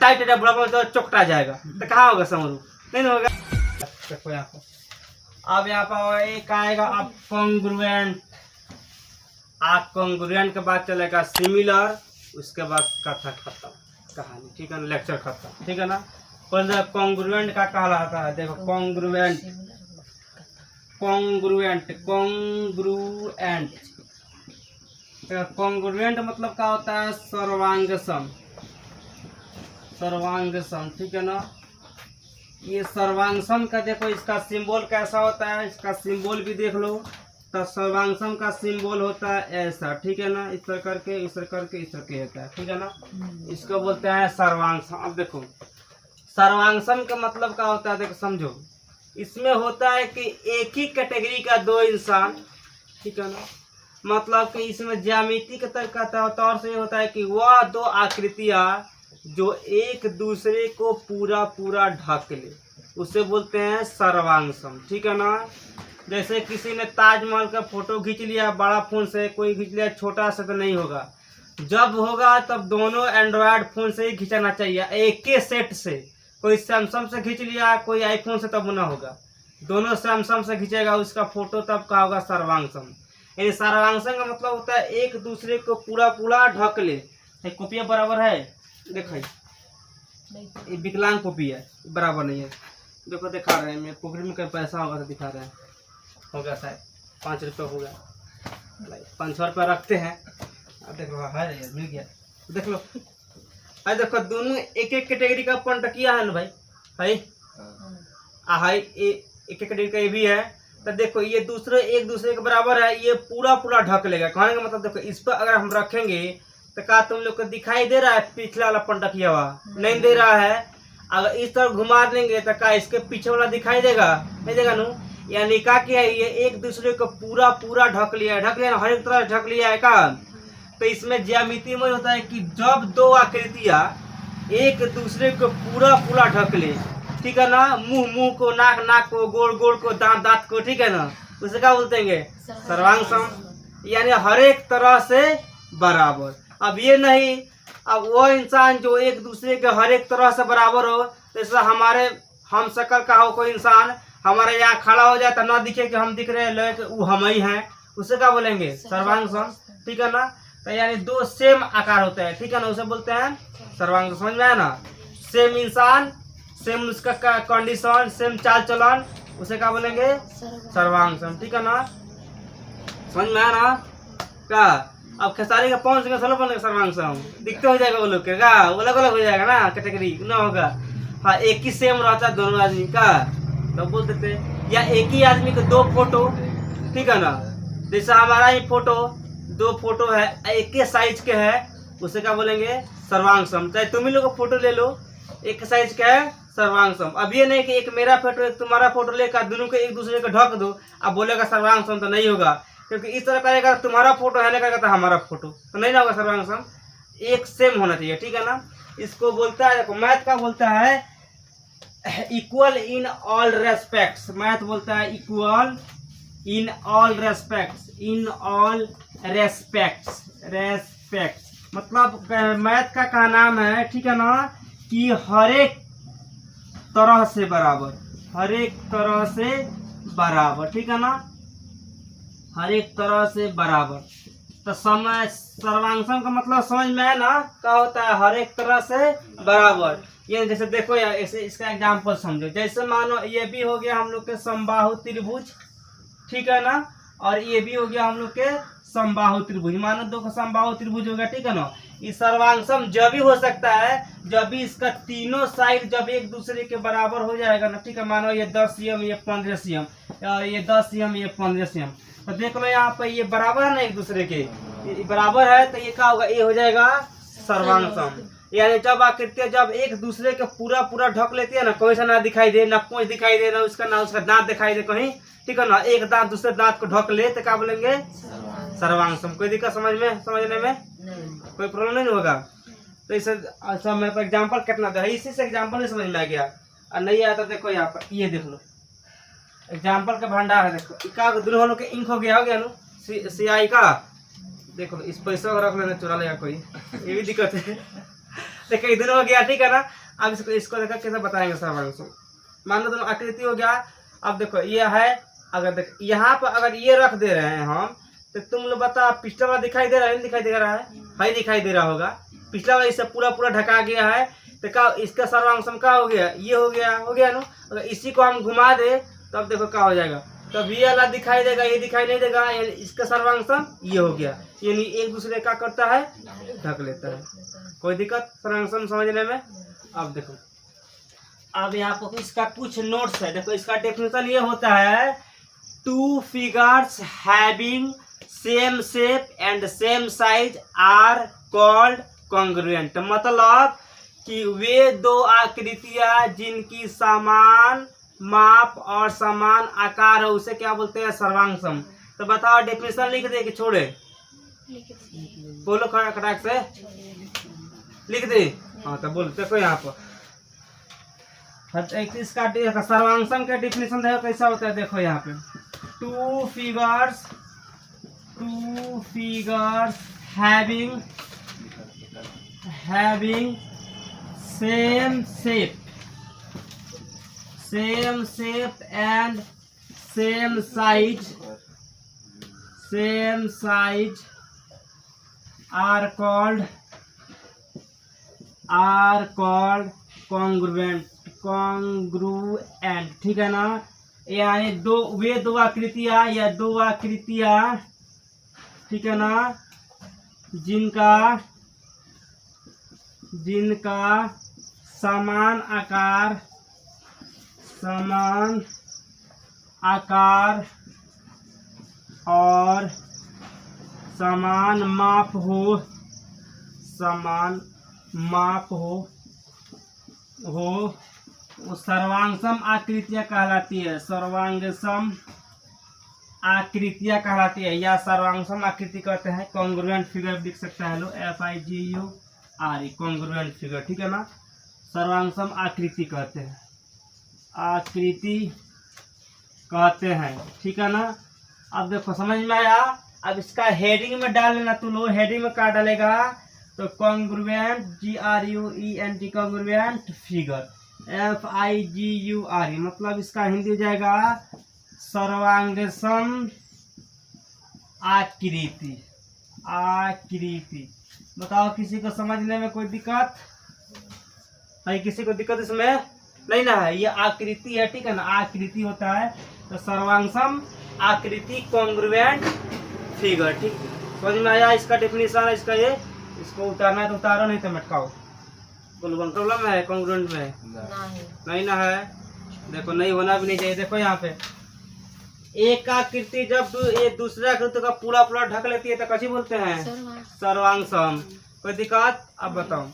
Side बुढ़ापा में तो चौकटा जाएगा, तो कहाँ होगा समरू, नहीं ना होगा। देखो यहाँ पर अब यहाँ पर एक आएगा अब कॉन्ग्रुएंट। आप कॉन्ग्रुएंट के बाद चलेगा सिमिलर, उसके बाद कथा खत्म, कहानी, ठीक है ना, लेक्चर खत्म, ठीक है ना। पर कॉन्ग्रुएंट का कहलाता है, देखो कॉन्ग्रुएंट, कॉन्ग्रुएंट, कॉन्ग्रुएंट, कॉन्ग्रुएंट मतलब क्या होता है, सर्वांगसम, सर्वांगसम, ठीक है ना। ये सर्वांगसम का देखो इसका सिंबल कैसा होता है, इसका सिंबल भी देख लो। तो सर्वांगसम का सिंबल होता है ऐसा, ठीक है ना, इस तरह करके इस तरह करके इस तरह के होता है, ठीक है ना। इसको बोलते हैं सर्वांगसम। अब देखो सर्वांगसम का मतलब क्या होता है, देखो समझो, इसमें होता है कि एक ही कैटेगरी का दो इंसान, ठीक है ना, मतलब कि इसमें ज्यामिति के तौर से होता है कि वह दो आकृतियां जो एक दूसरे को पूरा पूरा ढक ले, उसे बोलते हैं सर्वांगसम, ठीक है ना। जैसे किसी ने ताजमहल का फोटो खींच लिया बड़ा फोन से, कोई खींच लिया छोटा सा, तो नहीं होगा। जब होगा तब दोनों एंड्रॉयड फोन से ही खींचना चाहिए, एक के सेट से। कोई सैमसंग से खींच लिया, कोई आईफोन से, तब ना होगा। दोनों सैमसंग से खींचेगा उसका फोटो, तब का होगा सर्वांगसम। यानी सर्वांगसम का मतलब होता है एक दूसरे को पूरा पूरा ढक ले। कॉपिया बराबर है, देखो ये विकलांग कॉपी है, बराबर नहीं है। देखो दिखा रहे हैं, मैं पॉकेट में कहीं पैसा होगा तो दिखा रहे हैं, हो गया शायद 5 रुपये हो गया, 500 रुपये रखते हैं। अब देखो है मिल गया, देख लो। अरे देखो दोनों एक एक कैटेगरी का पंटकिया है ना भाई, है एक एक कैटेगरी का ये भी है। तो देखो ये दूसरे एक दूसरे के बराबर है, ये पूरा पूरा ढक लेगा। कहने का मतलब देखो इस पर अगर हम रखेंगे तो क्या तुम लोग को दिखाई दे रहा है पिछला वाला पंटकिया हुआ, नहीं दे रहा है। अगर इस तरफ घुमा देंगे तो क्या इसके पीछे वाला दिखाई देगा, नहीं देगा नू। यानी क्या किया है, ये एक दूसरे को पूरा पूरा ढक लिया है, ढक लिया हर एक तरह ढक लिया है का। तो इसमें ज्यामिति में होता है कि जब दो आकृतियां एक दूसरे को पूरा पूरा ढक ले, ठीक है ना, मुंह मुंह को, नाक नाक को, गोड़ गोड़ को, दांत दांत को, ठीक है ना, उसे क्या बोलते हैं सर्वांगसम। यानी हर एक तरह से बराबर। अब ये नहीं, अब वो इंसान जो एक दूसरे के हर एक तरह से बराबर हो, जैसे हमारे हम शक्ल का हो कोई इंसान, हमारे यहाँ खड़ा हो जाए तो ना दिखे कि हम दिख रहे हैं, वो हम ही हैं, उसे क्या बोलेंगे सर्वांगसम, ठीक है ना। तो यानी दो सेम आकार होते हैं, ठीक है ना, उसे बोलते हैं सर्वांगसम। समझ में आया ना, सेम इंसान, सेम उसका कंडीशन, सेम चाल चलन, उसे क्या बोलेंगे सर्वांगसम, ठीक है ना। समझ में आया ना क्या। अब खेसारी का 5 सिंह सोलो बनेगा सर्वांगसम, दिखते हो जाएगा वो लोग के का, अलग अलग हो जाएगा ना, कैटेगरी ना होगा। हाँ एक ही सेम रहता है दोनों आदमी का, तो बोल देते। या एक ही आदमी के दो फोटो, ठीक है ना, जैसा हमारा ही फोटो, दो फोटो है एक के साइज के है, उसे क्या बोलेंगे सर्वांगसम। चाहे तुम ही लोग फोटो ले लो, एक साइज का है सर्वांगसम। अब ये नहीं कि एक मेरा फोटो एक तुम्हारा फोटो लेकर दोनों को एक दूसरे को ढक दो, अब बोलेगा सर्वांगसम, तो नहीं होगा। क्योंकि इस तरह करेगा तुम्हारा फोटो है, करेगा तो हमारा फोटो, तो नहीं ना होगा सर्वांगसम। एक सेम होना चाहिए, ठीक है ना। इसको बोलता है, मैथ का बोलता है equal in all respects. Math बोलता है equal in all respects, in all respects, respects मतलब मैथ का क्या नाम है, ठीक है ना, कि हर एक तरह से बराबर, हर एक तरह से बराबर, ठीक है ना, हर एक तरह से बराबर। तो समय सर्वांगसम का मतलब समझ में है ना, क्या होता है हर एक तरह से बराबर। ये जैसे देखो यार, ऐसे इसका एग्जांपल समझो। जैसे मानो ये भी हो गया हम लोग के समबाहु त्रिभुज, ठीक है ना, और ये भी हो गया हम लोग के समबाहु त्रिभुज। मानो दो का समबाहु त्रिभुज हो गया, ठीक है ना। ये सर्वांगसम जब भी हो सकता है जब भी इसका तीनों साइड जब एक दूसरे के बराबर हो जाएगा ना, ठीक है। मानो ये 10 cm ये 15 cm, ये 10 cm ये 15 cm, तो देख लो यहाँ पे ये बराबर है ना एक दूसरे के, ये बराबर है, तो ये क्या होगा, ये हो जाएगा सर्वांगसम। यानी जब आकृतियां जब एक दूसरे के पूरा पूरा ढक लेती है ना, कोई सा ना दिखाई दे, ना पूंछ दिखाई दे, ना उसका दांत दिखाई दे कहीं, ठीक है ना, एक दांत दूसरे दांत को ढक ले, तो क्या बोलेंगे सर्वांगसम। कोई दिक्कत समझने में कोई प्रॉब्लम नहीं होगा। तो इसे अच्छा मेरे को एग्जाम्पल कितना दे, इसी से एग्जाम्पल नहीं समझ में आ गया, और नहीं आया तो देखो यहाँ पर ये देख लो एग्जाम्पल का भंडार है। देखो इका दुल्हनों के इंक हो गया नु सियाई का, देखो इस पैसा को रख लेना, चुरा लेगा कोई, ये भी दिक्कत है। देखो इधर हो गया, ठीक है ना। अब इसको देखो कैसे बताएंगे सर्वांश। मान लो दोनों आकृति हो गया। अब देखो ये है, अगर देखो यहाँ पर अगर ये रख दे रहे हैं हम, तो तुम लोग बता पिछला वाला दिखाई दे रहा है, नहीं दिखाई दे रहा है? भाई दिखाई दे रहा होगा। पिछला वाला इससे पूरा पूरा ढका गया है, तो क्या इसका सर्वांशम क्या हो गया? ये हो गया ना। अगर इसी को हम घुमा दे तब देखो क्या हो जाएगा, तब ये वाला दिखाई देगा, ये दिखाई नहीं देगा, यानी इसका सर्वांशम ये हो गया। यानी एक दूसरे का करता है, ढक लेता है। कोई दिक्कत सर्वांशम समझने में? अब देखो, अब यहाँ पर इसका कुछ नोट्स है। देखो इसका डेफिनेशन ये होता है, two figures having same shape and same size are called congruent. मतलब कि वे दो आकृतियां जिनकी समान माप और समान आकार है उसे क्या बोलते हैं? सर्वांशम। तो बताओ डेफिनेशन लिख दे कि छोड़े? बोलो कटाक से लिख दे। हाँ तो बोलो, देखो यहाँ पर इसका सर्वांशम का डेफिनेशन देखो कैसा होता है। देखो यहाँ पे two figures having same shape and same size are called congruent. ठीक है ना। यानी वे दो आकृतियां या दो आकृतियां, ठीक है ना, जिनका समान आकार और समान माप हो वो सर्वांगसम आकृतियां कहलाती है। सर्वांगसम आकृतियां कहलाती है या सर्वांगसम आकृति कहते हैं। कॉन्ग्रुएंट फिगर दिख सकता है, लो FIGURE कॉन्ग्रुएंट फिगर, ठीक है ना। सर्वांगसम आकृति कहते हैं, ठीक है ना। अब देखो समझ में आया। अब इसका हेडिंग में डाल लेना तू लोग। हेडिंग में क्या डालेगा तो congruent GRUENT congruent figure FIGURE मतलब इसका हिंदी हो जाएगा सर्वांगसम आकृति। बताओ किसी को समझने में कोई दिक्कत है? किसी को दिक्कत इसमें नहीं ना है? ये आकृति है, ठीक है ना। आकृति होता है तो सर्वांगसम आकृति कॉन्ग्रुएंट फिगर, ठीक। समझ में आया? इसका डेफिनेशन है इसका। ये इसको उतारना है तो उतारो, नहीं तो मटकाओ। बोलो प्रॉब्लम है कॉन्ग्रुएंट में? नहीं ना है। देखो नहीं होना भी नहीं चाहिए। देखो यहाँ पे एक आकृति जब ये दूसरे आकृति का पूरा पूरा ढक लेती है तो कैसी बोलते हैं? सर्वांगसम। कोई दिक्कत? अब बताओ,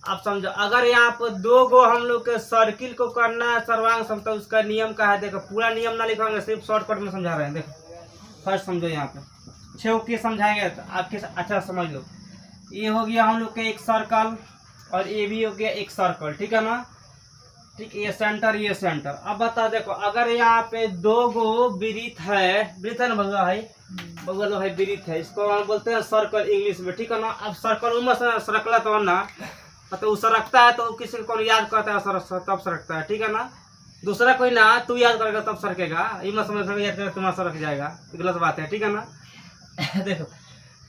आप समझो। अगर यहाँ पर दो गो हम लोग के सर्किल को करना है सर्वांगसम तो उसका नियम क्या है? देखो पूरा नियम ना लिखाएंगे, सिर्फ शॉर्टकट में समझा रहे हैं। देखो फर्स्ट समझो, यहाँ पे 6 के समझाएंगे तो आपके अच्छा समझ लो। ये हो गया हम लोग के एक सर्कल और ये भी हो गया एक सर्कल, ठीक है ना। ठीक, ये सेंटर ये सेंटर। अब बता देखो, अगर यहाँ पे दो गो वृत्त है ना बगल है, बगल है वृत्त है, इसको हम बोलते हैं सर्कल इंग्लिश में, ठीक है ना। अब सर्कल में सरकला तो ना तो वो सरकता है तो किसी को कौन याद करता है तब सरकता है, ठीक है ना। दूसरा कोई ना तू याद करेगा तब सरकेगा, ये मत समझ याद करेगा तुम्हारा सरक जाएगा, गलत बात है, ठीक है ना। देखो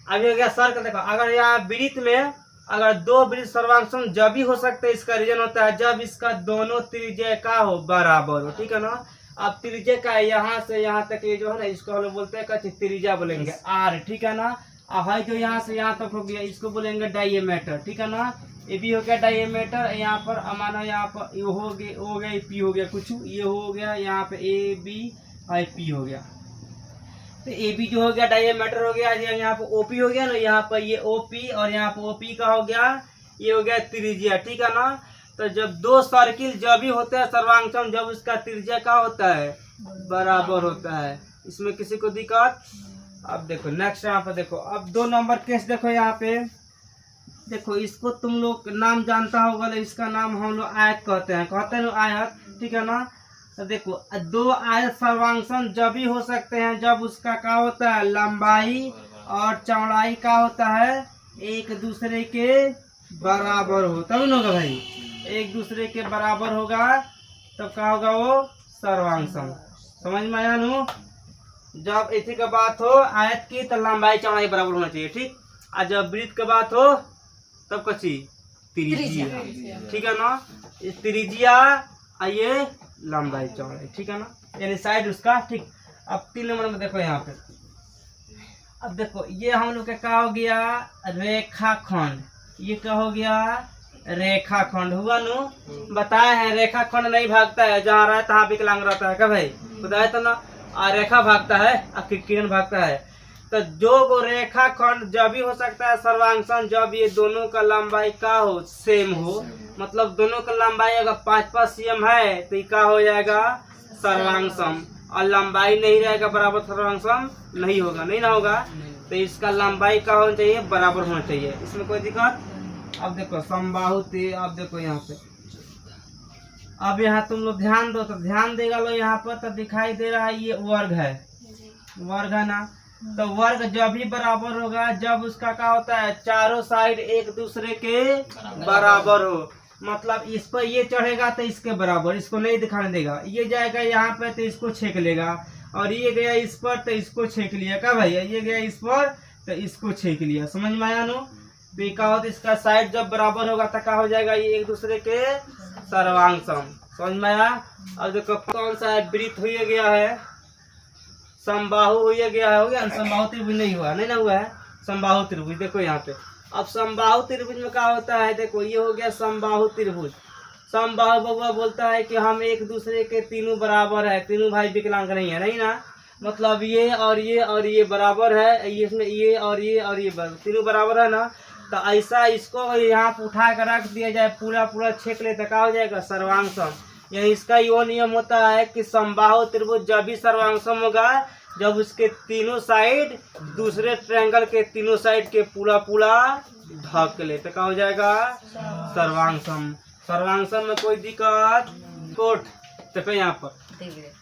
अभी हो गया सर्कल। देखो अगर यहाँ वृत्त में अगर दो वृत्त सर्वांगसम जब भी हो सकते हैं, इसका रीजन होता है जब इसका दोनों त्रिज्या का हो बराबर हो, ठीक है ना। अब त्रिज्या का यहाँ से यहाँ तक ये जो है ना इसको हम लोग बोलते हैं त्रिज्या बोलेंगे R, ठीक है ना। अब है जो यहाँ से यहाँ तक हो गया इसको बोलेंगे डायमीटर, ठीक है ना। ये भी हो गया डायमीटर। यहाँ पर मानो यहाँ पर हो गया P हो गया, कुछ ये हो गया यहाँ पे AB हो गया, तो AB जो हो गया डायमीटर हो गया। यहाँ पे OP हो गया ना, यहाँ पर ये OP और यहाँ पे OP का हो गया, ये हो गया त्रिज्या, ठीक है ना। तो जब दो सर्किल जब भी होते हैं सर्वांगसम जब उसका त्रिज्या का होता है बराबर होता है, इसमें किसी को दिक्कत? अब देखो नेक्स्ट यहाँ पे देखो, अब 2 नंबर केस देखो। यहाँ पे देखो इसको तुम लोग नाम जानता होगा, इसका नाम हम लोग आयत कहते हैं आयत, ठीक है ना। तो देखो दो आयत सर्वांगसम जब भी हो सकते हैं जब उसका क्या होता है लंबाई और चौड़ाई का होता है एक दूसरे के बराबर हो तब ना होगा भाई, एक दूसरे के बराबर होगा तब क्या होगा वो सर्वांग सम। समझ में आया नु? जब ऐसी का बात हो आयत की तो लंबाई चौड़ाई बराबर होना चाहिए, ठीक। और जब वृत्त का बात हो तब कची त्रिज्या, ठीक है ना। इस त्रिज्या और ये लंबाई चौड़ाई, ठीक है ना, यानी साइड उसका, ठीक। अब 3 नंबर में देखो यहाँ पे, अब देखो ये हम लोग का क्या हो गया रेखाखंड, ये क्या हो गया रेखाखंड हुआ नु। बताया है रेखाखंड नहीं भागता है, जहाँ रहा तहाँ विकलांग रहता है, क्या भाई बताया तो ना। रेखा भागता है किरण भागता है। तो जो रेखाखंड जब भी हो सकता है सर्वांगसन जब ये दोनों का लंबाई का हो सेम हो, मतलब दोनों का लंबाई अगर 5-5 cm है तो ये क्या हो जाएगा सर्वांगसम, और लंबाई नहीं रहेगा बराबर सर्वांगसम नहीं होगा, नहीं ना होगा। तो इसका लंबाई का होना चाहिए बराबर होना चाहिए, इसमें कोई दिक्कत। अब देखो समबाहु, अब देखो यहाँ पे, अब यहाँ तुम लोग ध्यान दो तो ध्यान देगा लो यहाँ पर तो दिखाई दे रहा है ये वर्ग है, वर्ग है ना। तो वर्ग जब भी बराबर होगा जब उसका क्या होता है चारों साइड एक दूसरे के बराबर हो, मतलब इस पर ये चढ़ेगा तो इसके बराबर, इसको नहीं दिखाने देगा। ये जाएगा यहाँ पे तो इसको छेक लेगा, और ये गया इस पर तो इसको छेक लिया, क्या भैया ये गया इस पर तो इसको छेक लिया। समझ में आया नो? तो क्या होता है इसका साइड जब बराबर होगा तो क्या हो जाएगा ये एक दूसरे के सर्वांग सम। समझ में आया? अब देखो कौन सा है वृत्त हो गया है, समबाहु हो गया है, हो गया समबाहु त्रिभुज नहीं हुआ, नहीं ना हुआ है समबाहु त्रिभुज। देखो यहाँ पे अब समबाहु त्रिभुज में क्या होता है, देखो ये हो गया समबाहु त्रिभुज। समबाहु बबुआ बोलता है कि हम एक दूसरे के तीनों बराबर है, तीनों भाई विकलांग नहीं है, नहीं ना, मतलब ये और ये बराबर है, ये इसमें ये और ये तीनों बराबर है ना। तो ऐसा इसको यहाँ पे उठा कर रख दिया जाए, पूरा पूरा छेक ले तो क्या हो जाएगा सर्वांगसम। यही इसका यो नियम होता है कि समबाहु त्रिभुज जब भी सर्वांगसम होगा जब उसके तीनों साइड दूसरे ट्रायंगल के तीनों साइड के पूरा पूरा ढक ले तो क्या हो जाएगा सर्वांगसम। सर्वांगसम में कोई दिक्कत कोट। देखो यहाँ पर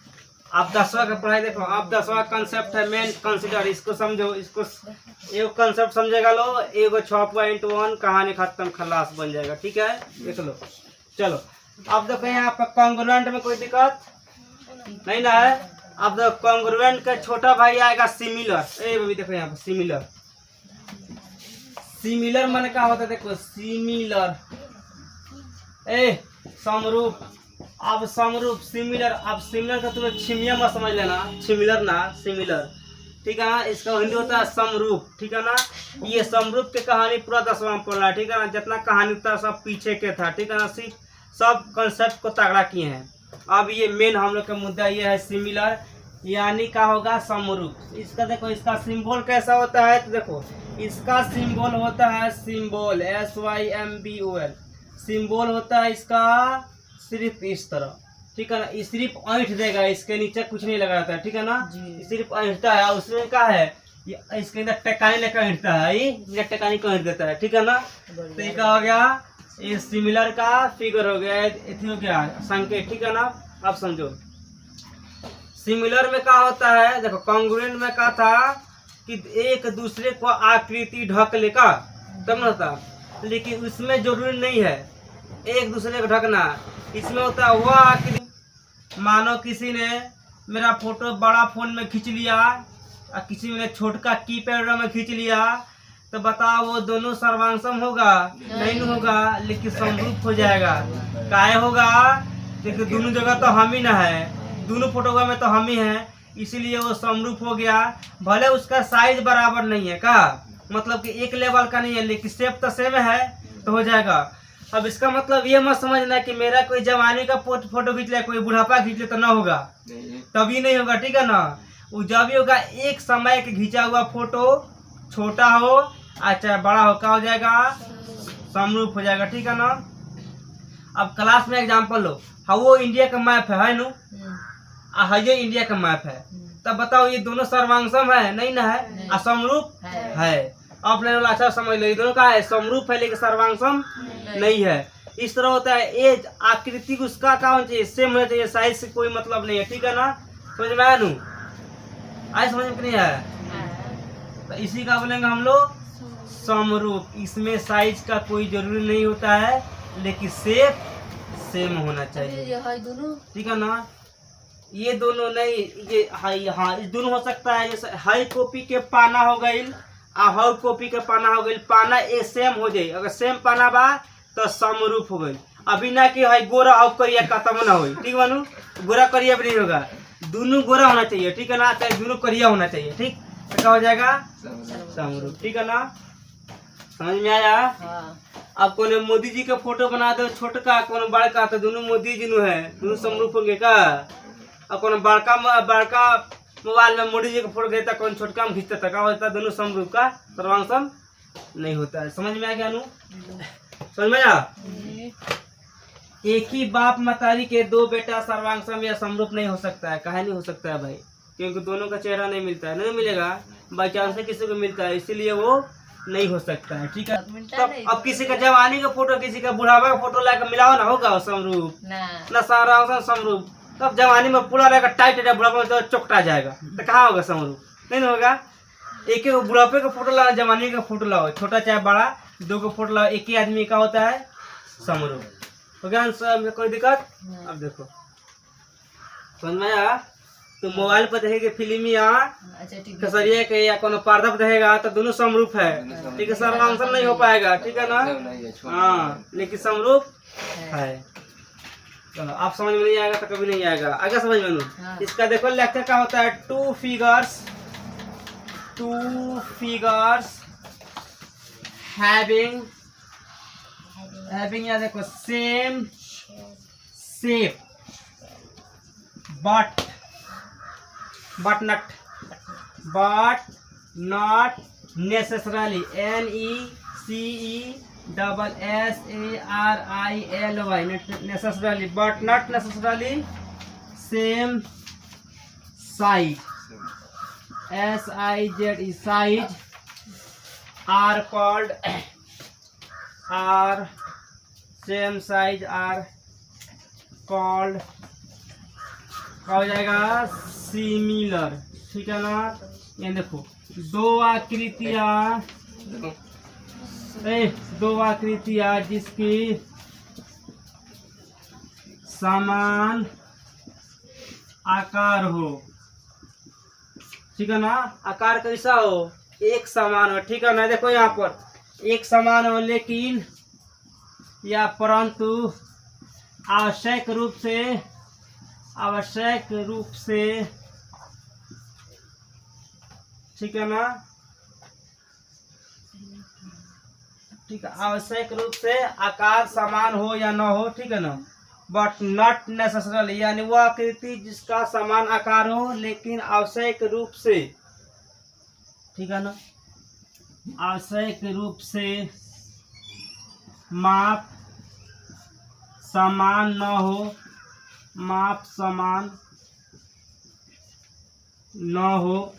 आप 10वां का पढ़ाई देखो, आप 10वां कंसेप्ट है मेन कंसिडर, इसको समझो, इसको एक कंसेप्ट समझेगा लो, एगो 6.1 कहानी खत्म खलास बन जाएगा, ठीक है देख लो। चलो अब देखो यहाँ पर कॉन्ग्रुएंट में कोई दिक्कत नहीं ना है। अब देखो कॉन्ग्रुएंट का छोटा भाई आएगा सिमिलर, ए देखो यहाँ पर सिमिलर, सिमिलर माने क्या होता है देखो सिमिलर समरूप। अब समरूप सिमिलर, अब सिमिलर का तुम्हें छिमिया मत समझ लेना, सिमिलर ना सिमिलर, ठीक है ना। इसका हिंदी होता है समरूप, ठीक है ना। ये समरूप की कहानी पूरा 10वां में पढ़ना, ठीक है ना, जितना कहानी था सब पीछे के था, ठीक है ना, सिर्फ सब कंसेप्ट को तगड़ा किए हैं। अब ये मेन हम लोग का मुद्दा ये है सिमिलर यानी क्या होगा समरूप। इसका देखो इसका सिंबल कैसा होता है, तो देखो इसका सिंबल होता है सिंबल SYMBOL, सिंबल होता है इसका सिर्फ इस तरह, ठीक है ना, ये सिर्फ ऐंठ देगा, इसके नीचे कुछ नहीं लगाता है, ठीक है ना, सिर्फ ऐंठता है। उसमें क्या है ये इसके अंदर टकानी लेकर ऐंठता है, ये टकानी को ऐंठ देता है, ठीक है ना। तो ये क्या हो गया ये सिमिलर का फिगर हो गया, हो गया संकेत, ठीक है ना। अब समझो सिमिलर में क्या होता है, देखो कॉन्ग्रुएंट में क्या था कि एक दूसरे को आकृति ढक लेगा तब ना था, लेकिन उसमें जरूरी नहीं है एक दूसरे को ढकना। इसमें होता है वह आकृति, मानो किसी ने मेरा फोटो बड़ा फोन में खींच लिया और किसी ने छोटका कीपैड में खींच लिया, तो बताओ वो दोनों सर्वांगसम होगा नहीं होगा, लेकिन समरूप हो जाएगा। काहे होगा, देखिए दोनों जगह तो हम ही ना है, दोनों फोटो में तो हम ही हैं, इसीलिए वो समरूप हो गया। भले उसका साइज बराबर नहीं है का, मतलब कि एक लेवल का नहीं है, लेकिन शेप तो सेम है तो हो जाएगा। अब इसका मतलब ये मत समझना कि मेरा कोई जवानी का फोटो खींच ले, कोई बुढ़ापा खींच ले तो ना होगा, तभी नहीं होगा, ठीक है ना। वो जब भी होगा एक समय के खींचा हुआ फोटो, छोटा हो अच्छा बड़ा हो, क्या हो जाएगा समरूप हो जाएगा, ठीक है ना। अब क्लास में एग्जाम्पल लो, हाँ वो इंडिया का मैप है नु, ये इंडिया का मैप है, तब बताओ ये दोनों सर्वांगसम है नहीं ना है, असमरूप है। ऑफलाइन वाला अच्छा समझ लो, ये दोनों का है समरूप है लेकिन सर्वांगसम नहीं है। इस तरह होता है, एज आकृति उसका क्या होना चाहिए सेम होना चाहिए, साइज से कोई मतलब नहीं है, ठीक है ना। समझ में आया नू, आए समझ में नहीं आया, तो इसी का बोलेंगे हम लोग समरूप, इसमें साइज का कोई जरूरी नहीं होता है, लेकिन शेप सेम होना चाहिए। ये है दोनों। ठीक है ना, ये दोनों नहीं, ये हाई, हाँ इस दोनों हो सकता है। जैसे हाई कॉपी के पाना हो गई और हाउ कॉपी के पाना हो गई, पाना एक सेम हो जाये। अगर सेम पाना बा तो समरूप हो गई। अभी ना कि हाई गोरा और करिया खत्म ना हो, ठीक बनू, गोरा करिया भी नहीं होगा, दोनों गोरा होना चाहिए। ठीक है ना, चाहे दोनों करिया होना चाहिए। ठीक, तो क्या हो जाएगा समरूप। ठीक है ना, समझ में आया। हाँ। अब कोने मोदी जी का फोटो बना दो छोटका, कोनो बड़का, तो दोनों मोदी जी नु है, दोनों समरूप होंगे का। अब कोनो बड़का मोबाइल में मोदी जी का फोटो देता, कौन छोटका में खींचता, क्या होता है, दोनों समरूप का सर्वांग नहीं होता है। समझ में आ गया नु, समझ में आया। एक ही बाप मतारी के दो बेटा सर्वांग या समरूप नहीं हो सकता है। काहे नहीं हो सकता है भाई, क्योंकि दोनों का चेहरा नहीं मिलता है, नहीं मिलेगा, बाई चांस से किसी को मिलता है, इसीलिए वो नहीं हो सकता है। ठीक है, अब किसी का जवानी का फोटो, किसी का बुढ़ावा का फोटो लाकर मिलाओ ना, होगा समरूप ना सारा समरूप। तब जवानी में पूरा रहेगा टाइट, बुढ़ापा तो चौकटा जाएगा, तो कहाँ होगा समरूप, नहीं होगा। एक एक बुढ़ापे का फोटो लाओ, जवानी का फोटो लाओ, छोटा चाहे बड़ा, दो का फोटो लाओ, एक ही आदमी का होता है समरूप। हो गया आंसर, कोई दिक्कत। अब देखो समझ में आया। तो मोबाइल पर देखेंगे फिल्म या खसरिया के या कोनो पर्दा पर रहेगा तो दोनों समरूप है। ठीक है, सर्वांग नहीं हो पाएगा। ठीक है ना, हाँ, लेकिन समरूप है। चलो, आप समझ में नहीं आएगा तो कभी नहीं आएगा, आगे समझ में हाँ। इसका देखो लेक्चर का होता है टू फिगर्स हैविंग या देखो same shape but not necessarily, necessarily, necessarily, but not necessarily same size, size, size are called, are same size are called, क्या हो जाएगा सिमिलर। ठीक है ना, ये देखो दो आकृतियां जिसकी समान आकार हो। ठीक है ना, आकार कैसा हो, एक समान हो। ठीक है ना, देखो यहाँ पर एक समान हो, लेकिन या परंतु आवश्यक रूप से, ठीक है ना, ठीक है, आवश्यक रूप से आकार समान हो या ना हो। ठीक है ना, बट नॉट नेसेसरली, यानी वह आकृति जिसका समान आकार हो लेकिन आवश्यक रूप से, ठीक है ना, आवश्यक रूप से माप समान न हो, माप समान न हो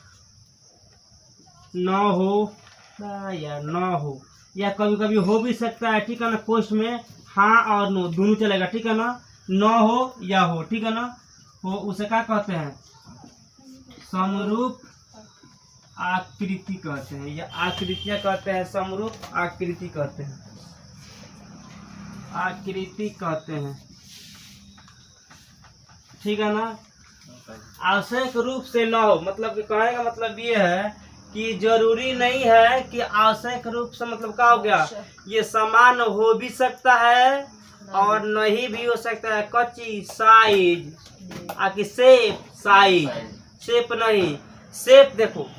या कभी कभी हो भी सकता है। ठीक है ना, क्वेश्चन में हाँ और नो दोनों चलेगा। ठीक है ना, न हो या हो। ठीक है ना, हो उसे क्या कहते हैं, समरूप आकृति कहते हैं, या आकृतियां कहते हैं, समरूप आकृति कहते हैं, आकृति कहते हैं। ठीक है ना, आवश्यक रूप से न हो, मतलब कहने का मतलब ये है कि जरूरी नहीं है कि आवश्यक रूप से, मतलब क्या हो गया, ये समान हो भी सकता है और नहीं भी हो सकता है। कच्ची साइज आकि शेप नहीं, शेप देखो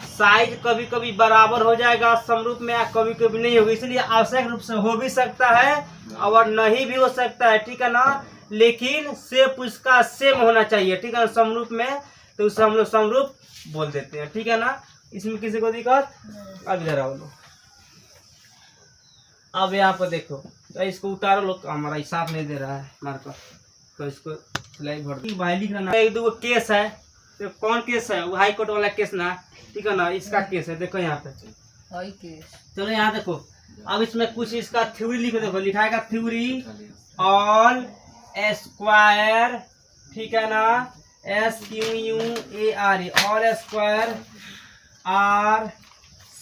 साइज कभी कभी बराबर हो जाएगा समरूप में, या कभी कभी नहीं होगा, इसलिए आवश्यक रूप से हो भी सकता है और नहीं भी हो सकता है। ठीक है ना, लेकिन शेप उसका सेम होना चाहिए। ठीक है ना, समरूप में तो उसे हम लोग समरूप बोल देते हैं। ठीक है ना, इसमें किसी को दिक्कत। अब इधर आओ लोग, अब यहाँ पर देखो, तो इसको उतारो लोग, हमारा हिसाब नहीं दे रहा है मार्कर, तो इसको सिलाई भर दो। भाई लिख रहा, एक दो केस है, तो कौन केस है, वो हाई कोर्ट वाला केस ना। ठीक है ना, इसका केस है, देखो यहाँ पे चलो यहाँ देखो। अब इसमें कुछ इसका थ्योरी लिखो, देखो लिखाएगा थ्योरी ऑल स्क्वायर, ठीक है ना, SQUARE, all square are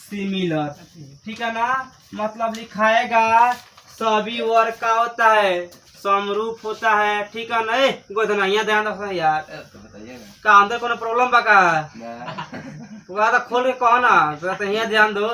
similar, ठीक है ना। मतलब लिखाएगा सभी वर्ग का होता है समरूप होता है, ठीक है ना। गोदना यहाँ ध्यान रखना यार, का अंदर कोनो प्रॉब्लम बा का पूरा तो खोल के कहो ना, तो यहाँ ध्यान दो।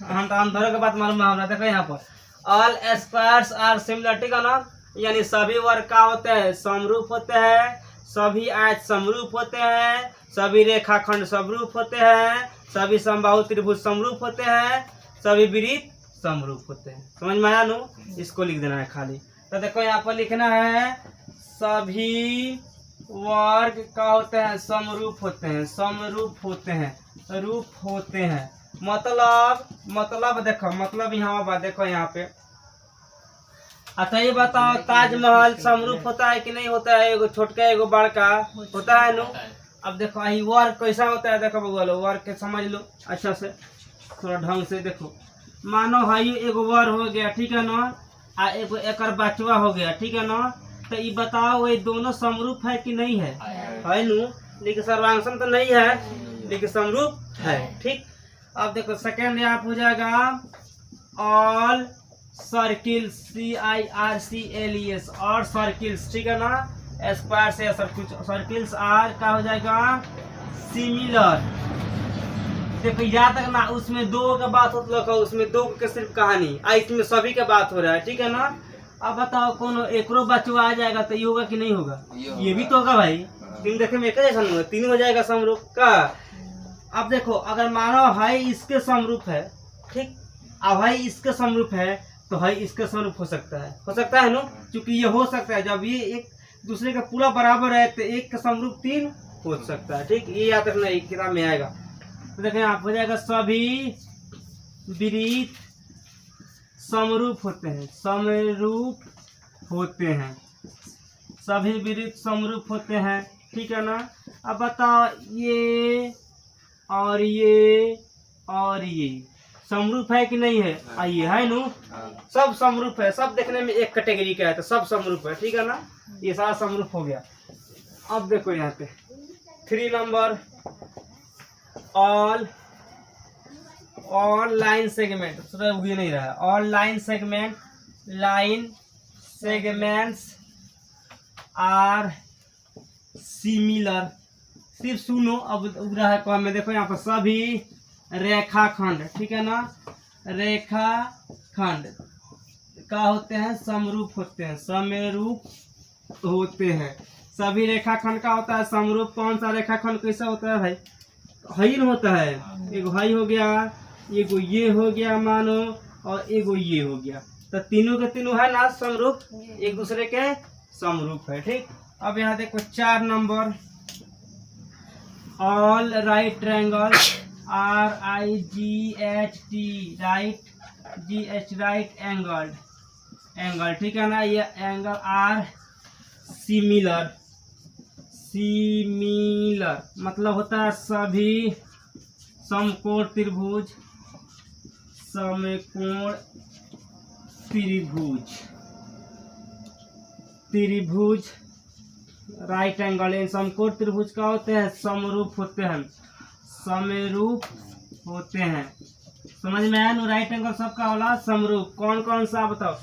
हम तो अंदर के बात मालूम है हमरा। देखो यहाँ पर ऑल स्क्वायर्स आर सिमिलर, ठीक है ना। यानी सभी वर्ग का होते हैं समरूप होते हैं, सभी आयत समरूप होते हैं, सभी रेखाखंड समरूप होते हैं, सभी समबाहु त्रिभुज समरूप होते हैं, सभी वृत्त समरूप होते हैं। समझ में आया नु? इसको लिख देना है खाली। तो देखो यहाँ पर लिखना है सभी वर्ग का होते हैं समरूप होते हैं, समरूप होते हैं, रूप होते हैं। मतलब देखो, मतलब यहाँ बात देखो यहाँ पे। अच्छा ये बताओ ताजमहल समरूप होता है कि नहीं होता है? एगो छोटका एगो बड़का होता है नु। अब देखो यही वर्ग कैसा होता है, देखो बउआ लो वर्ग के समझ लो अच्छा से, थोड़ा ढंग से देखो। मानो हई एगो वर्ग हो गया, ठीक है ना, आ एगो एकर बचवा हो गया, ठीक है ना। तो ये बताओ ये दोनों समरूप है कि नहीं है? है नु, लेकिन सर्वांगसम तो नहीं है, लेकिन समरूप है, ठीक। अब देखो सेकेंड यहाँ हो जाएगा ऑल सर्किल्स, CIRCLES, और सर्किल्स, ठीक है ना। स्क्वायर से सर्किल्स आर का हो जाएगा सिमिलर। देखो यहाँ तक ना उसमें दो का बात होता है, उसमें दो के सिर्फ कहानी, इसमें सभी का बात हो रहा है, ठीक है ना। अब बताओ कौन एकरो बचवा आ जाएगा तो ये होगा कि नहीं होगा? ये भी तो होगा भाई, तीन देखे में एक जैसा नहीं होगा, तीन हो जाएगा समरूप का। अब देखो अगर मानो है इसके समरूप है, ठीक, अब है इसके समरूप है तो है इसके समरूप हो सकता है ना, क्योंकि ये हो सकता है जब ये एक दूसरे का पूरा बराबर है तो एक का समरूप तीन हो सकता है, ठीक। ये याद रखना, एक किताब में आएगा। तो देखें आप हो जाएगा सभी वृत्त समरूप होते हैं, समरूप होते हैं, सभी वृत्त समरूप होते हैं, ठीक है ना। अब बताओ ये और ये और ये समरूप है कि नहीं है? आइए है नु, सब समरूप है, सब देखने में एक कैटेगरी का है तो सब समरूप है, ठीक है ना। ये सारा समरूप हो गया। अब देखो यहाँ पे 3 नंबर ऑल लाइन सेगमेंट, उगे नहीं रहा, all line segments are similar. सिर्फ सुनो, अब उगरा है कौन में, देखो यहाँ पर सभी रेखाखंड, ठीक है ना, रेखाखंड का होते हैं समरूप होते हैं, समरूप होते हैं। सभी रेखाखंड का होता है समरूप। कौन सा रेखाखंड कैसा होता है भाई? हई होता है, एगो हई हो गया, एगो ये हो गया मानो, और एगो ये हो गया, तो तीनों के तीनों है ना समरूप, एक दूसरे के समरूप है, ठीक। अब यहाँ देखो 4 number all right triangle RIGHT right angle, ठीक है ना। ये एंगल आर सिमिलर मतलब होता है सभी समकोण त्रिभुज राइट एंगल, इन समकोण त्रिभुज का होते हैं समरूप होते हैं। समझ में आया ना? राइट एंगल सबका होला समरूप। कौन कौन सा बताओ?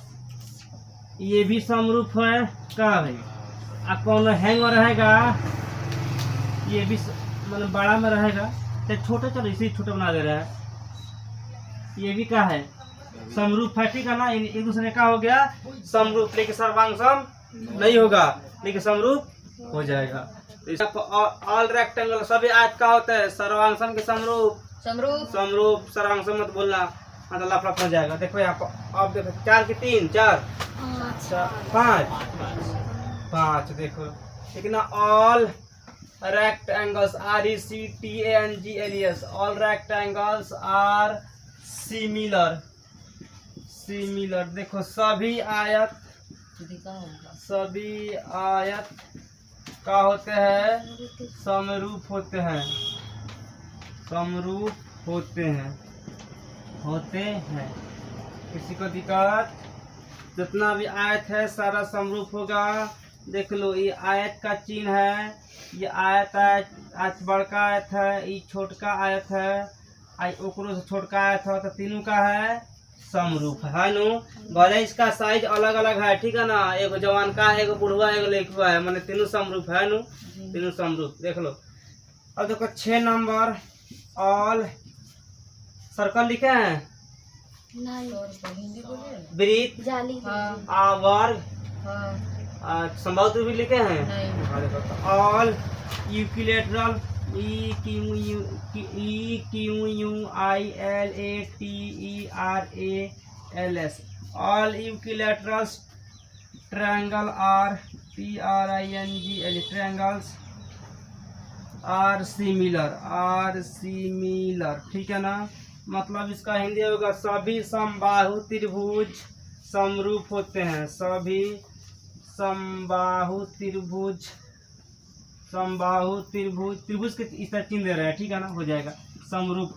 ये भी समरूप है का भाई? अब कौन हैंग में रहेगा? ये भी मतलब बड़ा में रहेगा, तो छोटे चलो इसी छोटे बना दे रहा है। ये भी क्या है? समरूप है, ठीक है ना। एक दूसरे का हो गया समरूप, लेकिन सर्वांगसम नहीं होगा, लेकिन समरूप हो जाएगा। ऑल रेक्टेंगल सभी आयत का होता है सर्वांगसम के समरूप सर्वांगसम मत बोलना, मतलब लफड़ा हो जाएगा। देखो यहाँ पर अब देखो 4 की 3 4 5 देखो, ठीक है ना। All rectangles RECTANGLES all rectangles are similar. देखो सभी आयत का होते हैं समरूप होते हैं। किसी को दिक्कत? जितना भी आयत है सारा समरूप होगा। देख लो ये आयत का चिन्ह है, ये आयत बड़का आयत है, ये छोटका आयत है, आई ओकरो से छोटका आया था, तो तीनों का है समरूप है नु। भले इसका साइज अलग अलग है, ठीक है ना, एगो जवान का है, एगो बुढ़वा है, एगो लड़का है, माने तीनों समरूप है नु, तीनों समरूप। देख लो। अब देखो 6 नंबर ऑल सर्कल लिखे हैं, वृत्त, वर्ग, समबाहु भी लिखे हैं, all equilateral EQUILATERALS all equilaterals triangle are TRINGL triangles are similar, ठीक है ना। मतलब इसका हिंदी होगा सभी समबाहु त्रिभुज समरूप होते हैं, सभी समबाहु त्रिभुज त्रिभुज के इस तरह चिन्ह दे रहे हैं, ठीक है ना, हो जाएगा समरूप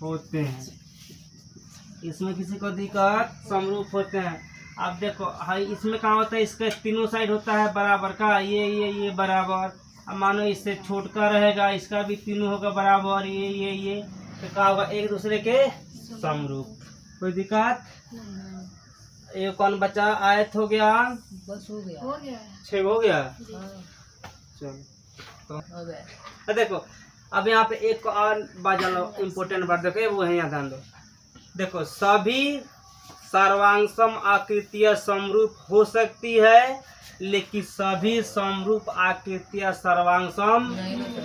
होते हैं। इसमें किसी को दिक्कत, समरूप होते हैं। अब देखो हाई इसमें क्या होता है, इसका तीनों साइड होता है बराबर का, ये बराबर। अब मानो इससे छोटका रहेगा, इसका भी तीनों होगा बराबर, ये तो क्या होगा, एक दूसरे के समरूप। कोई दिक्कत? ये कौन बचा, आयत हो गया, बस हो गया 6 हो गया। चलो तो देखो अब यहाँ पे एक और बात जान लो, इम्पोर्टेंट बात देखो, वो है यहाँ ध्यान दो। देखो सभी सर्वांगसम आकृतियां समरूप हो सकती है, लेकिन सभी समरूप आकृतियां सर्वांगसम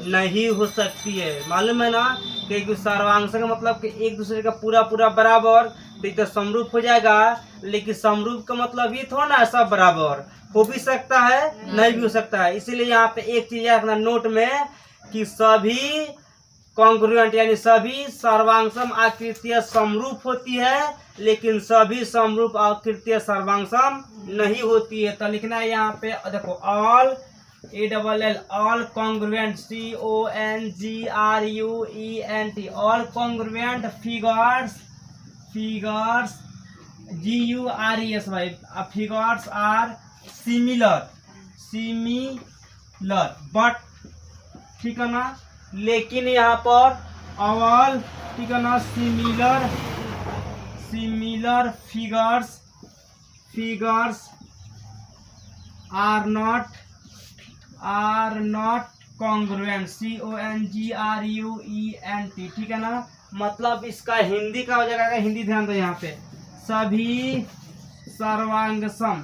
नहीं हो सकती है। मालूम है ना, क्योंकि सर्वांगसम का मतलब कि एक दूसरे का पूरा बराबर, तो समरूप हो जाएगा। लेकिन समरूप का मतलब ये थोड़ा ना सब बराबर हो भी सकता है, नहीं भी हो सकता है। इसीलिए यहाँ पे एक चीज है अपना नोट में कि सभी कॉन्ग्रुएंट यानी सभी सर्वांगसम आकृतियां समरूप होती है, लेकिन सभी समरूप आकृतियां सर्वांगसम नहीं होती है। तो लिखना है यहाँ पे, देखो all ALL all congruent CONGRUENT all congruent figures GURES भाई, फिगर्स आर सिमिलर बट, ठीक है ना। लेकिन यहाँ पर ऑल, ठीक है ना, similar figures are not congruent CONGRUENT, ठीक है ना। मतलब इसका हिंदी का हो जाएगा, हिंदी ध्यान दो यहाँ पे, सभी सर्वांगसम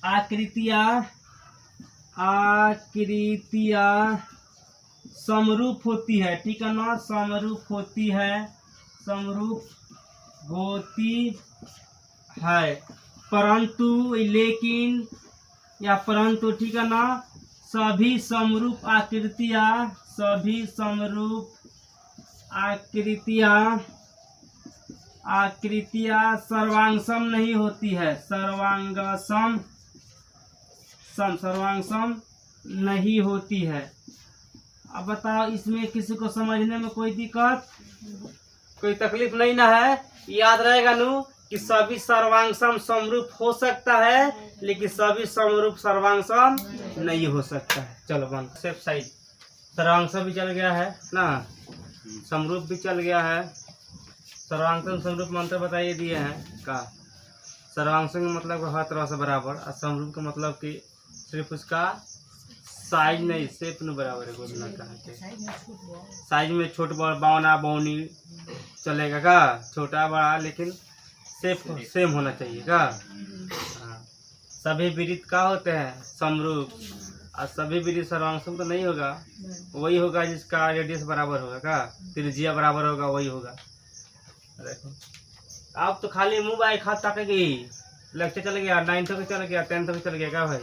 आकृतियां समरूप होती है, ठीक है ना, समरूप होती है, परंतु लेकिन या परंतु, ठीक है ना, सभी समरूप आकृतियां सर्वांगसम नहीं होती है, सर्वांगसम नहीं होती है। अब बताओ इसमें किसी को समझने में कोई दिक्कत, कोई तकलीफ नहीं ना है? याद रहेगा नु कि सभी सर्वांगसम समरूप हो सकता है, लेकिन सभी समरूप सर्वांगसम नहीं हो सकता है। चलो बन सेफ साइड, सर्वांगसम भी चल गया है ना, समरूप भी चल गया है। सर्वांगसम समरूप मंत्र बताइए दिए हैं का। सर्वांगसम का मतलब हर तरह से बराबर, और समरूप का मतलब कि सिर्फ उसका साइज नहीं, शेप में बराबर है। बोलना चाहते साइज में छोट बड़ा बावना बावनी चलेगा का, छोटा बड़ा, लेकिन शेप सेम होना चाहिए का। हाँ। सभी वृत्त का होते हैं समरूप, और सभी वृत्त सर्वांगसम तो नहीं होगा, वही होगा जिसका रेडियस बराबर होगा का, त्रिज्या बराबर होगा, वही होगा। देखो आप तो खाली मोबाइल खा तकेगी, लेक्चर चल गया, 9th का चल गया, 10th का चल गया क्या भाई।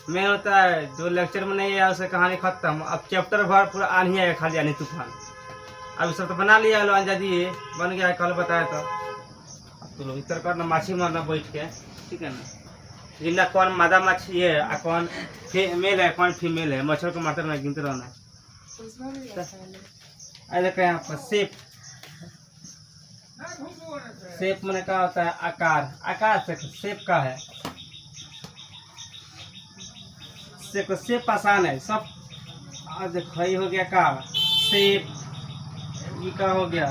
मैं होता है जो लेक्चर में नहीं है उसे कहानी खत्म, अब चैप्टर भर पूरा आनी आएगा, खाली आनी तूफान। अब सब तो बना लिया लो, अंजादी बन गया, कल बताया तो। अब तो लोग इतर करना, माछी मारना बैठ के, ठीक है ना। जिंदा कौन मादा मछली है और कौन मेल है, कौन फीमेल है, मच्छर को मारते रहना, गिनते रहना। देखो यहाँ पर शेप मैंने क्या होता है, आकार से शेप का है। शेप आसान है, सब अब देखो ये हो गया का सेप, ये का हो गया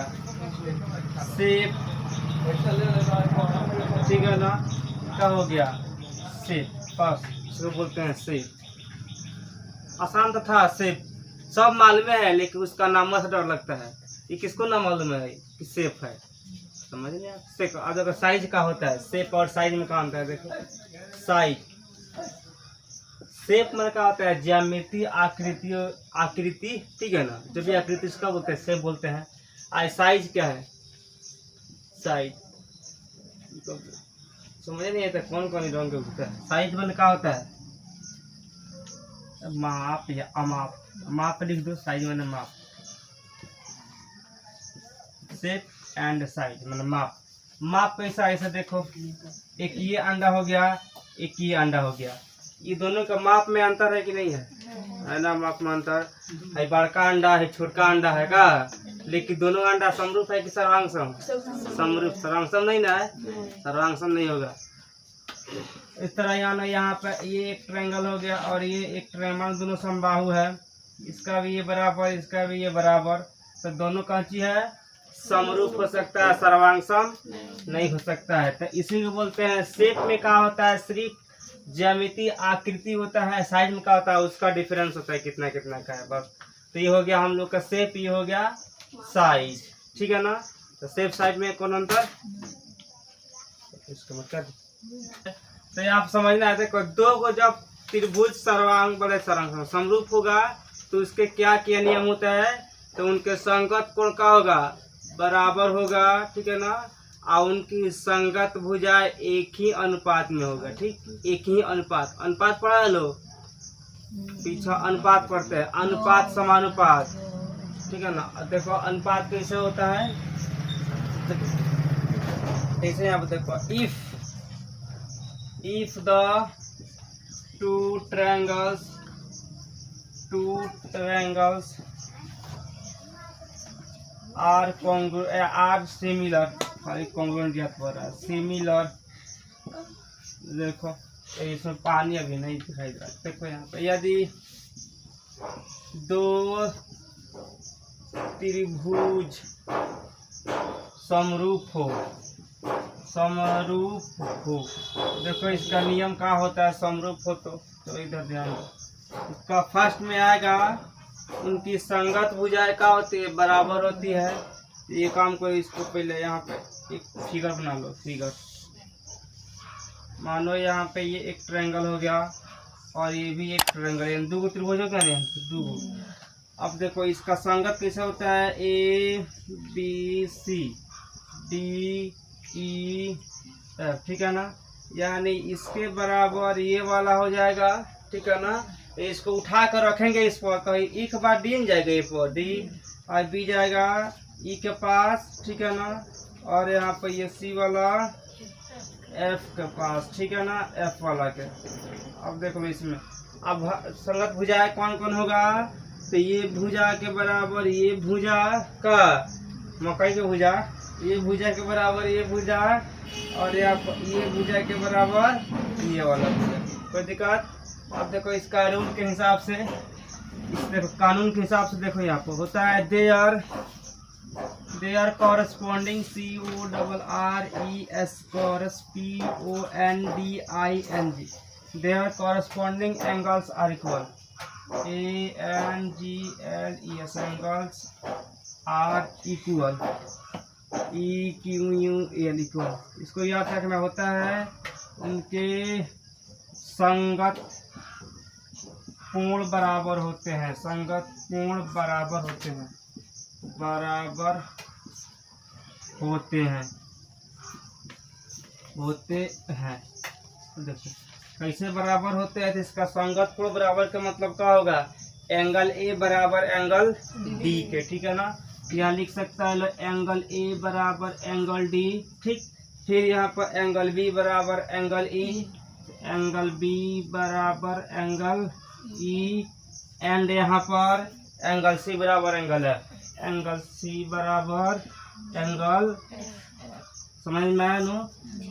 सेप, ठीक है ना, का हो गया सेप, बस इसको बोलते हैं सेप। आसान तो था सेप, सब मालूम है लेकिन उसका नाम से डर लगता है। ये किसको ना मालूम है कि सेप है, समझ लिया। सेप अब अगर साइज का होता है, सेप और साइज में क्या होता है देखो। साइज शेप में क्या होता है, ज्यामिति, आकृति, आकृति, ठीक है ना, जो भी आकृति इसका बोलते हैं शेप बोलते हैं। आई साइज क्या है, साइज तो समझ नहीं आता कौन कौन रंग के होता है। साइज में क्या होता है, माप या अमाप, माप लिख दो, साइज में माप। शेप एंड साइज मतलब माप। माप कैसा, ऐसा देखो, एक ये अंडा हो गया, एक ये अंडा हो गया, ये दोनों का माप में अंतर है कि नहीं है ना, माप में अंतर है। बड़का अंडा है, छोटा अंडा है का, लेकिन दोनों अंडा समरूप है कि सर्वांगसम, समरूप, सर्वांगसम नहीं ना है, सर्वांगसम नहीं होगा। इस तरह यहाँ पे ये एक ट्रायंगल हो गया और ये एक ट्रायंगल, दोनों समबाहु है, इसका भी ये बराबर, इसका भी ये बराबर, तो दोनों का चीज है समरूप हो सकता है, सर्वांगसम नहीं हो सकता है। तो इसी को बोलते हैं शेप में क्या होता है, सिर्फ ज्यामिति आकृति होता है, साइज में क्या होता है उसका डिफरेंस होता है कितना कितना का है, बस। तो ये हो गया हम लोग का शेप, ये हो गया साइज, ठीक है ना। तो शेप साइज में कौन अंतर, इसको मत कर। तो ये आप समझना है, देखो दो को जब त्रिभुज सर्वांग बड़े सर्वांग समरूप होगा तो उसके क्या क्या नियम होता है, तो उनके संगत कोण का होगा, बराबर होगा, ठीक है ना, और उनकी संगत भुजा एक ही अनुपात में होगा, ठीक, एक ही अनुपात। अनुपात पढ़ा है लो, पीछा अनुपात पढ़ते हैं, अनुपात समानुपात, ठीक है ना। देखो अनुपात कैसे होता है, कैसे यहाँ पे देखो, if the two triangles are similar, congruent याद पड़ रहा है, similar, देखो इसमें पानी अभी नहीं दिखाई दे रहा, देखो यहाँ पे यदि दो त्रिभुज समरूप हो, देखो इसका नियम क्या होता है, समरूप हो तो इधर ध्यान दो, इसका फर्स्ट में आएगा उनकी संगत भुजाएं क्या होती है, बराबर होती है। ये काम को, इसको पहले यहाँ पे एक फिगर बना लो, फिगर मानो यहाँ पे ये एक ट्रायंगल हो गया और ये भी एक ट्रायंगल, यानी दो त्रिभुज हो गया ना, दो। अब देखो इसका संगत कैसे होता है, A B C D E F, ठीक है ना, यानी इसके बराबर ये वाला हो जाएगा, ठीक है ना। इसको उठा कर रखेंगे इस पर, कहीं एक बार डी जाएगा, ये पर डी और बी जाएगा ई के पास, ठीक है ना, और यहाँ पर ये सी वाला एफ के पास, ठीक है ना, एफ वाला के। अब देखो इसमें अब संगत भुजा कौन कौन होगा, तो ये भुजा के बराबर ये भुजा का, मकई के भुजा, ये भुजा के बराबर ये भुजा, और यहाँ ये भुजा के बराबर ये वाला भुजा, कोई दिक्कत। अब देखो इसका रूल के हिसाब से, इस देखो कानून के हिसाब से देखो यहाँ पर होता है there corresponding CORRES CORRESPONDING there corresponding angles are equal, ANGLES angles are equal, EQUAL equal. इसको याद रखना होता है, उनके संगत कोण बराबर होते हैं, संगत कोण बराबर होते हैं, बराबर होते हैं, देखो कैसे बराबर होते हैं, तो इसका संगत कोण बराबर का मतलब क्या होगा, एंगल ए बराबर एंगल डी के, ठीक है ना। यहाँ लिख सकता है एंगल ए बराबर एंगल डी, ठीक। फिर यहाँ पर एंगल बी बराबर एंगल ई, एंगल बी बराबर एंगल ई, एंड यहाँ पर एंगल सी बराबर एंगल है, एंगल सी बराबर एंगल, समझ में आया नु।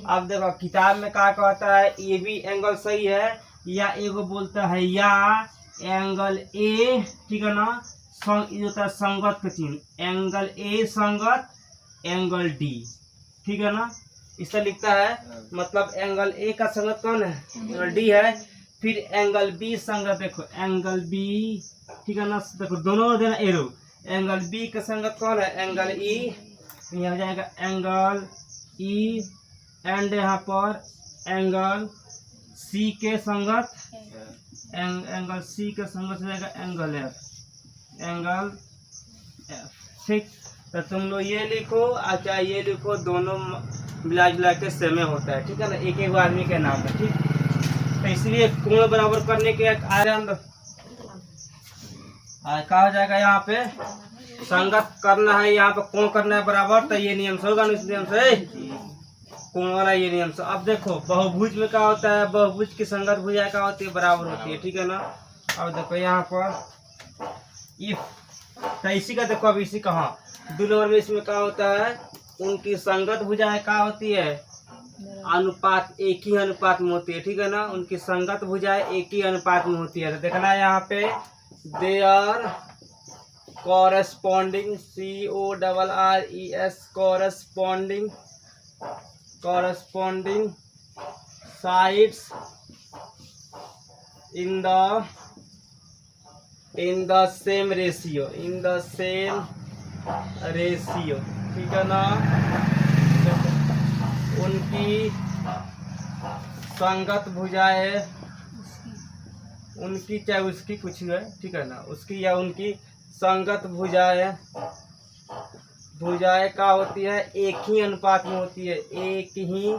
अब देखो किताब में क्या कहता है, ये भी एंगल सही है, या एगो बोलता है या एंगल ए, ठीक है ना, ये होता है संगत का चिन्ह, एंगल ए संगत एंगल डी, ठीक है ना, इससे लिखता है। मतलब एंगल ए का संगत कौन है, एंगल डी है। फिर एंगल बी संगत, देखो एंगल बी, ठीक है ना, देखो दोनों देना एरो, एंगल बी का संगत कौन है, एंगल ई, यहाँ हो जाएगा एंगल ई, एंड यहाँ पर एंगल सी के संगत, एंगल सी के संगत हो जाएगा एंगल एफ, एंगल एफ, ठीक। तो तुम लोग ये लिखो, अच्छा ये लिखो, दोनों मिला जुला के सेमे होता है, ठीक है ना, एक एक आदमी के नाम है, ठीक। तो इसलिए कोण बराबर करने के क्या हो जाएगा, यहाँ पे संगत करना है, यहाँ पे कोण करना है बराबर, तो ये नियम से होगा, इस नियम से कोण वाला ये नियम से। अब देखो बहुभुज में क्या होता है, बहुभुज की संगत भुजा क्या होती है, बराबर होती है, ठीक है ना। अब देखो यहाँ पर इफ, तो इसी का देखो, अब इसी कहाँ दो नंबर में इसमें क्या होता है, उनकी संगत भुजाएं क्या होती है, अनुपात, एक ही अनुपात में होती है, ठीक है ना, उनकी संगत भुजाएं एक ही अनुपात में होती है। तो देखना है यहाँ पे, they are corresponding, CORRES, corresponding sides in the same ratio, ठीक है ना। उनकी संगत भुजाएं, उनकी चाहे उसकी कुछ है, ठीक है ना, उसकी या उनकी संगत भुजाएं क्या होती है, एक ही अनुपात में होती है, एक ही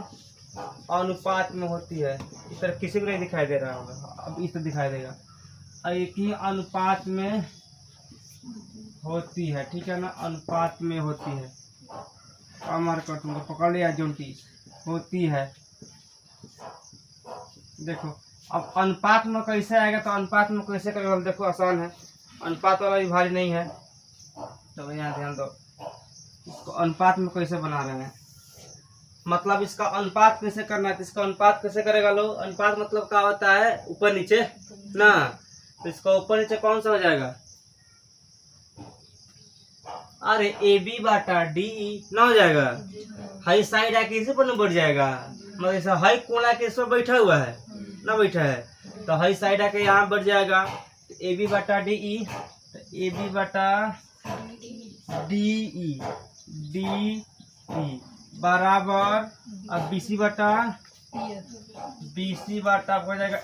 अनुपात में होती है। इस तरह किसी को नहीं दिखाई दे रहा होगा, अब इस तरह दिखाई देगा, एक ही अनुपात में होती है, ठीक है ना, अनुपात में होती है, अमर कर तुमको पकड़ लिया जोंटी, होती है। देखो अब अनुपात में कैसे आएगा, तो अनुपात में कैसे करेगा, देखो आसान है, अनुपात वाला भी भारी नहीं है, तो यहाँ ध्यान दो, इसको अनुपात में कैसे बना रहे हैं, मतलब इसका अनुपात कैसे करना है, तो इसका अनुपात कैसे करेगा लो, अनुपात मतलब क्या होता है, ऊपर नीचे ना, तो इसका ऊपर नीचे कौन सा हो जाएगा, अरे AB बाटा DE ना हो जाएगा, हाई साइड आके इसी पर न बढ़ जाएगा, मतलब ऐसा हाई कोना के इस पर बैठा हुआ है ना, बैठा है, तो हाई साइड आके यहाँ बढ़ जाएगा, तो AB बाटा DE, तो AB बाटा DE बराबर, अब BC बाटा हो जाएगा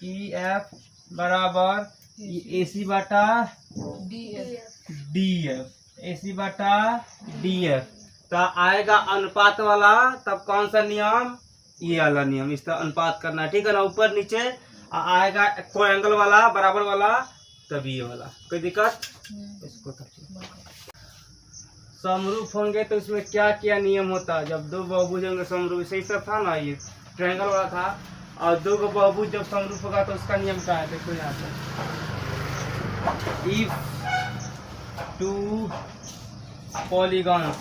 EF बराबर AC बाटा DF, तो आएगा अनुपात वाला, तब कौन सा नियम, ये वाला नियम, इस तरह अनुपात करना है, ठीक है ना, ऊपर नीचे आएगा कोई एंगल वाला बराबर वाला, तब ये वाला, कोई दिक्कत। इसको समरूप होंगे तो इसमें क्या क्या नियम होता है, जब दो बहुभुज होंगे समरूप, सही सब था ना, ये ट्रायंगल वाला था, और दो बहुभुज जब समरूप होगा तो उसका नियम क्या है, देखो यहाँ पे, if two polygons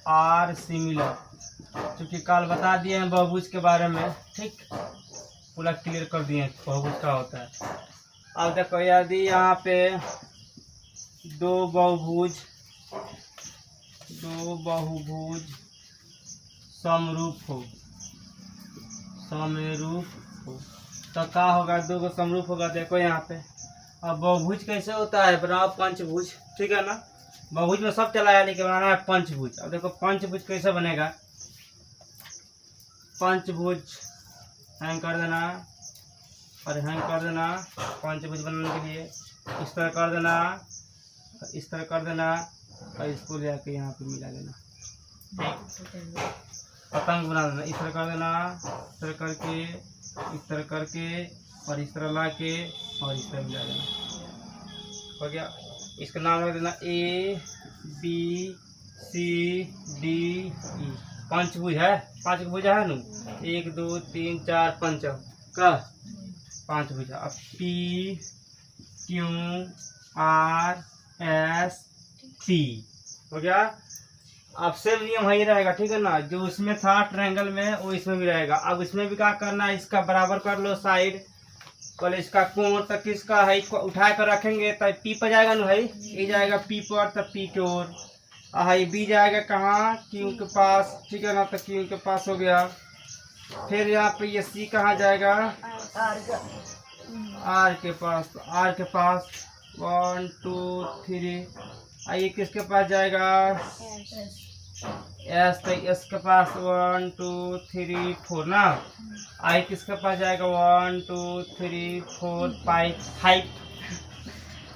are similar, क्योंकि कल बता दिए हैं बहुभुज के बारे में, ठीक, पूरा क्लियर कर दिए हैं बहुभुज क्या होता है। अब देखो यदि यहाँ पे दो बहुभुज समरूप हो, तो क्या होगा, दो को समरूप होगा, देखो यहाँ पे। अब बहुभुज कैसे होता है, बनाओ पंचभुज, ठीक है ना, बहुभुज में सब चला है, लेकिन बनाना है पंचभुज। अब देखो पंचभुज कैसे बनेगा, पंचभुज हैंग कर देना और हैंग कर देना, पंचभुज बनाने के लिए इस तरह कर देना, इस तरह कर देना, और इसको ले आके यहाँ पे मिला देना, पतंग बना देना, इस तरह कर देना, इस तरह करके, इस तरह करके, और इस तरह ला के, और इस तरह मिला देना, हो गया। इसका नाम रख देना ABCDE, पंचभुज है, पांच भुजा है ना, 1 2 3 4 5 का पांच भुजा। अब PQRST हो गया। अब सेम नियम वही रहेगा, ठीक है ना। जो उसमें था ट्रायंगल में वो इसमें भी रहेगा। अब इसमें भी क्या करना है, इसका बराबर कर लो साइड। पहले इसका कोण तक किसका है, इसको उठा कर रखेंगे तब पी पर जाएगा ना भाई, ये जाएगा पी पर, तब पी की ओर। ये बी जाएगा कहाँ, क्यू के पास, ठीक है ना। तो क्यू के पास हो गया। फिर यहाँ पे ये सी कहाँ जाएगा, आर के पास। आर के पास 1 2 3। ये किसके पास जाएगा, एस। तो एस के पास 1 2 3 4 ना। आई किसके पास जाएगा, 1 2 3 4 5 5।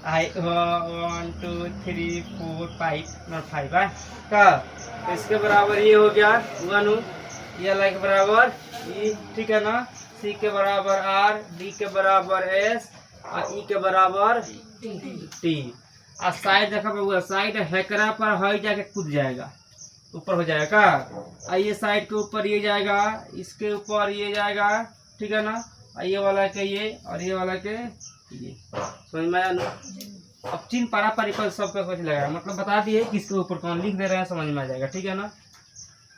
आई 1 2 3 4 5 नॉट 5 है का। तो इसके बराबर ये हो गया 1, ये लाइक बराबर ई, ठीक है ना। सी के बराबर आर, डी के बराबर एस और ई के बराबर टी। और साइड देखा हुआ, साइड हैकरा पर हो जाके कूद जाएगा, ऊपर हो जाएगा। ये साइड के ऊपर ये जाएगा, इसके ऊपर ये जाएगा, ठीक है ना। ये वाला के ये और ये वाला के ये, समझ में आया ना। अब चिन्ह पारा परिपल सबका कुछ लगाया, मतलब बता दिए किसके ऊपर कौन लिख दे रहे हैं, समझ में आ जाएगा, ठीक है ना।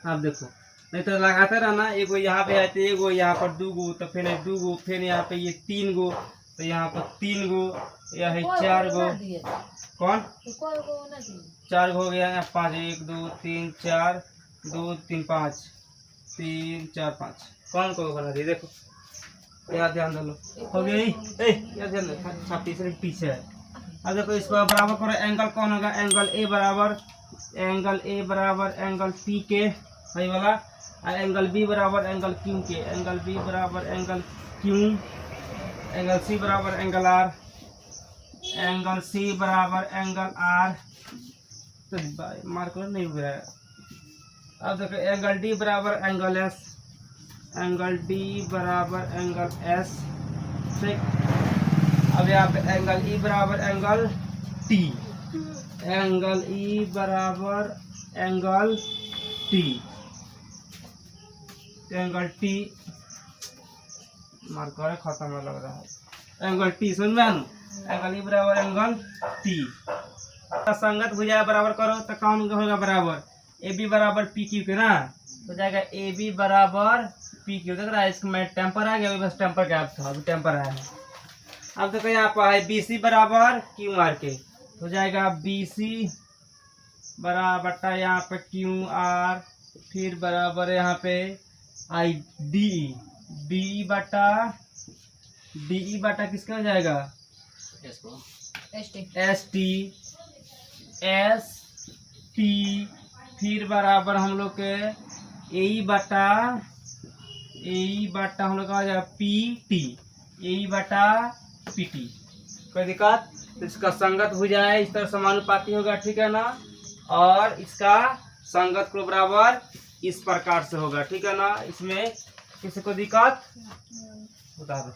आप देखो, नहीं तो लगाते रहना, एगो यहाँ पे आते, एगो यहाँ पर 2 गो, तो फिर 2 गो, फिर यहाँ पे ये 3 गो, तो यहाँ पर 3 गो, यह है 4 गो। कौन 4 हो गया, 5 1 2 3 4 2 3 5 3 4 5। कौन को बना दिए, देखो यार ध्यान दो, हो गई। यार ध्यान दो, तीसरे पीछे है। अब देखो इसको बराबर करो, एंगल कौन होगा, एंगल ए बराबर एंगल पी के वही वाला, एंगल बी बराबर एंगल क्यू के, एंगल बी बराबर एंगल क्यू, एंगल सी बराबर एंगल आर, एंगल सी बराबर एंगल आर। तो मार्कर नहीं हुआ है। अब देखो एंगल डी बराबर एंगल एस, एंगल डी बराबर एंगल एस, ठीक। अब यहाँ पे एंगल ई बराबर एंगल टी, एंगल ई बराबर angle T, angle T marker खत्म लग रहा है। एंगल टी समझ में, एंगल ई बराबर एंगल टी। संगत भुजा बराबर करो तो कौन होगा बराबर, ए बी बराबर पी क्यू के ना, तो जाएगा ए बी बराबर पी क्यू। देख रहा है, इसमें टेम्पर आ गया, बस टेम्पर का था, अभी टेम्पर आया है। अब देखो यहाँ पर है बी सी बराबर क्यू आर के, तो जाएगा बी सी बराबर यहाँ पे क्यू आर, फिर बराबर यहाँ पे आई डी, डी बटा किसका हो जाएगा, एस टी, फिर बराबर हम लोग के ए बटा हम लोग का हो जाएगा पी टी, ए बटा पी टी। कोई दिक्कत, तो इसका संगत हो जाए इस तरह समानुपाती होगा, ठीक है ना। और इसका संगत को बराबर इस प्रकार से होगा, ठीक है ना। इसमें किसी को दिक्कत बता दो।